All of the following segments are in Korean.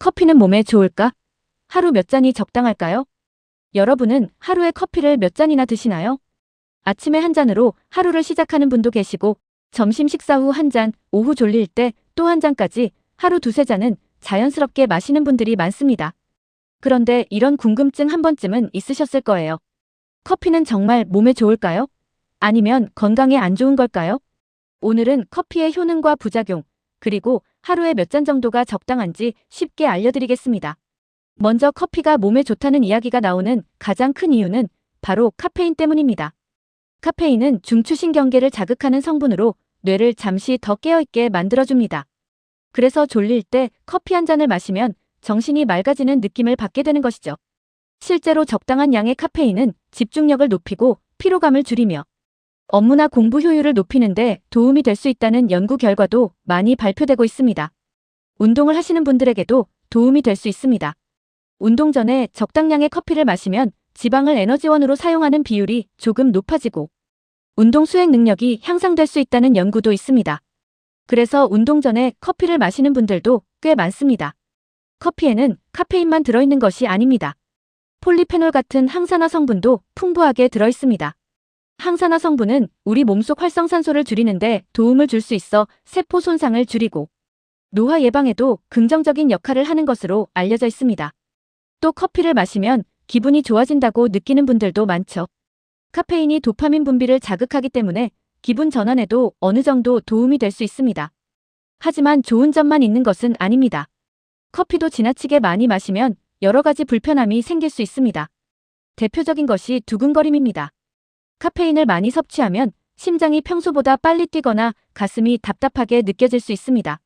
커피는 몸에 좋을까? 하루 몇 잔이 적당할까요? 여러분은 하루에 커피를 몇 잔이나 드시나요? 아침에 한 잔으로 하루를 시작하는 분도 계시고, 점심 식사 후 한 잔, 오후 졸릴 때 또 한 잔까지 하루 두세 잔은 자연스럽게 마시는 분들이 많습니다. 그런데 이런 궁금증 한 번쯤은 있으셨을 거예요. 커피는 정말 몸에 좋을까요? 아니면 건강에 안 좋은 걸까요? 오늘은 커피의 효능과 부작용, 그리고 하루에 몇 잔 정도가 적당한지 쉽게 알려드리겠습니다. 먼저 커피가 몸에 좋다는 이야기가 나오는 가장 큰 이유는 바로 카페인 때문입니다. 카페인은 중추신경계를 자극하는 성분으로 뇌를 잠시 더 깨어있게 만들어줍니다. 그래서 졸릴 때 커피 한 잔을 마시면 정신이 맑아지는 느낌을 받게 되는 것이죠. 실제로 적당한 양의 카페인은 집중력을 높이고 피로감을 줄이며 업무나 공부 효율을 높이는 데 도움이 될 수 있다는 연구 결과도 많이 발표되고 있습니다. 운동을 하시는 분들에게도 도움이 될 수 있습니다. 운동 전에 적당량의 커피를 마시면 지방을 에너지원으로 사용하는 비율이 조금 높아지고 운동 수행 능력이 향상될 수 있다는 연구도 있습니다. 그래서 운동 전에 커피를 마시는 분들도 꽤 많습니다. 커피에는 카페인만 들어있는 것이 아닙니다. 폴리페놀 같은 항산화 성분도 풍부하게 들어있습니다. 항산화 성분은 우리 몸속 활성산소를 줄이는데 도움을 줄 수 있어 세포 손상을 줄이고 노화 예방에도 긍정적인 역할을 하는 것으로 알려져 있습니다. 또 커피를 마시면 기분이 좋아진다고 느끼는 분들도 많죠. 카페인이 도파민 분비를 자극하기 때문에 기분 전환에도 어느 정도 도움이 될 수 있습니다. 하지만 좋은 점만 있는 것은 아닙니다. 커피도 지나치게 많이 마시면 여러 가지 불편함이 생길 수 있습니다. 대표적인 것이 두근거림입니다. 카페인을 많이 섭취하면 심장이 평소보다 빨리 뛰거나 가슴이 답답하게 느껴질 수 있습니다.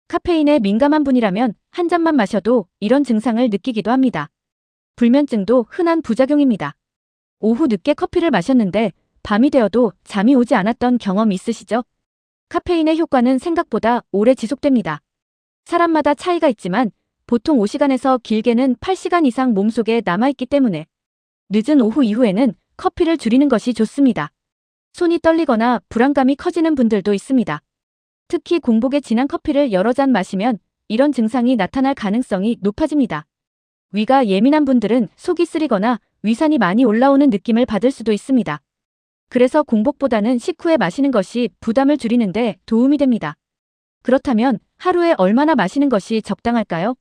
카페인에 민감한 분이라면 한 잔만 마셔도 이런 증상을 느끼기도 합니다. 불면증도 흔한 부작용입니다. 오후 늦게 커피를 마셨는데 밤이 되어도 잠이 오지 않았던 경험 있으시죠? 카페인의 효과는 생각보다 오래 지속됩니다. 사람마다 차이가 있지만 보통 5시간에서 길게는 8시간 이상 몸속에 남아있기 때문에 늦은 오후 이후에는 커피를 줄이는 것이 좋습니다. 손이 떨리거나 불안감이 커지는 분들도 있습니다. 특히 공복에 진한 커피를 여러 잔 마시면 이런 증상이 나타날 가능성이 높아집니다. 위가 예민한 분들은 속이 쓰리거나 위산이 많이 올라오는 느낌을 받을 수도 있습니다. 그래서 공복보다는 식후에 마시는 것이 부담을 줄이는데 도움이 됩니다. 그렇다면 하루에 얼마나 마시는 것이 적당할까요?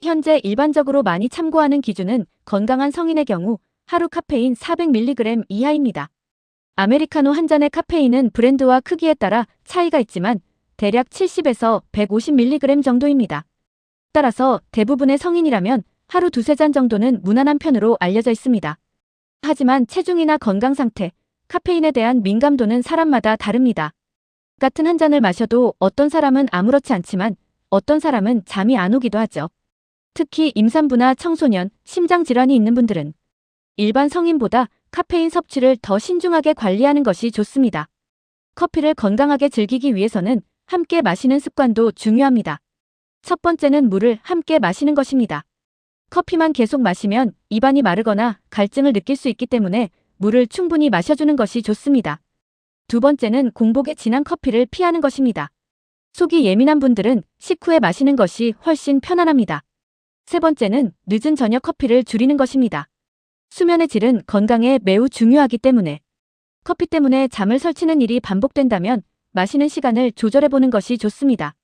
현재 일반적으로 많이 참고하는 기준은 건강한 성인의 경우 하루 카페인 400mg 이하입니다. 아메리카노 한 잔의 카페인은 브랜드와 크기에 따라 차이가 있지만 대략 70에서 150mg 정도입니다. 따라서 대부분의 성인이라면 하루 두세 잔 정도는 무난한 편으로 알려져 있습니다. 하지만 체중이나 건강 상태, 카페인에 대한 민감도는 사람마다 다릅니다. 같은 한 잔을 마셔도 어떤 사람은 아무렇지 않지만 어떤 사람은 잠이 안 오기도 하죠. 특히 임산부나 청소년, 심장질환이 있는 분들은 일반 성인보다 카페인 섭취를 더 신중하게 관리하는 것이 좋습니다. 커피를 건강하게 즐기기 위해서는 함께 마시는 습관도 중요합니다. 첫 번째는 물을 함께 마시는 것입니다. 커피만 계속 마시면 입안이 마르거나 갈증을 느낄 수 있기 때문에 물을 충분히 마셔주는 것이 좋습니다. 두 번째는 공복에 진한 커피를 피하는 것입니다. 속이 예민한 분들은 식후에 마시는 것이 훨씬 편안합니다. 세 번째는 늦은 저녁 커피를 줄이는 것입니다. 수면의 질은 건강에 매우 중요하기 때문에 커피 때문에 잠을 설치는 일이 반복된다면 마시는 시간을 조절해보는 것이 좋습니다.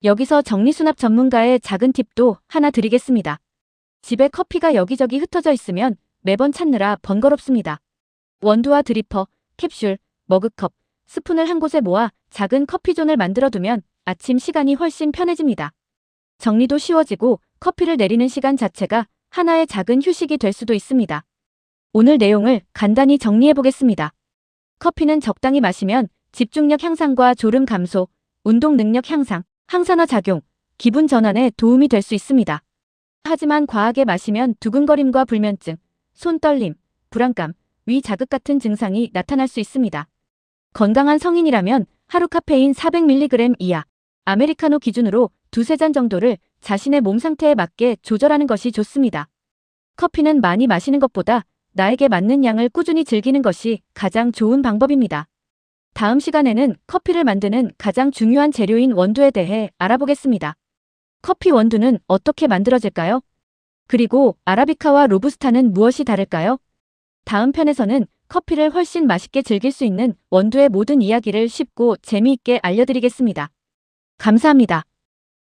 여기서 정리수납 전문가의 작은 팁도 하나 드리겠습니다. 집에 커피가 여기저기 흩어져 있으면 매번 찾느라 번거롭습니다. 원두와 드리퍼, 캡슐, 머그컵, 스푼을 한 곳에 모아 작은 커피존을 만들어두면 아침 시간이 훨씬 편해집니다. 정리도 쉬워지고 커피를 내리는 시간 자체가 하나의 작은 휴식이 될 수도 있습니다. 오늘 내용을 간단히 정리해보겠습니다. 커피는 적당히 마시면 집중력 향상과 졸음 감소, 운동 능력 향상, 항산화 작용, 기분 전환에 도움이 될 수 있습니다. 하지만 과하게 마시면 두근거림과 불면증, 손 떨림, 불안감, 위 자극 같은 증상이 나타날 수 있습니다. 건강한 성인이라면 하루 카페인 400mg 이하, 아메리카노 기준으로 두세 잔 정도를 자신의 몸 상태에 맞게 조절하는 것이 좋습니다. 커피는 많이 마시는 것보다 나에게 맞는 양을 꾸준히 즐기는 것이 가장 좋은 방법입니다. 다음 시간에는 커피를 만드는 가장 중요한 재료인 원두에 대해 알아보겠습니다. 커피 원두는 어떻게 만들어질까요? 그리고 아라비카와 로부스타는 무엇이 다를까요? 다음 편에서는 커피를 훨씬 맛있게 즐길 수 있는 원두의 모든 이야기를 쉽고 재미있게 알려드리겠습니다. 감사합니다.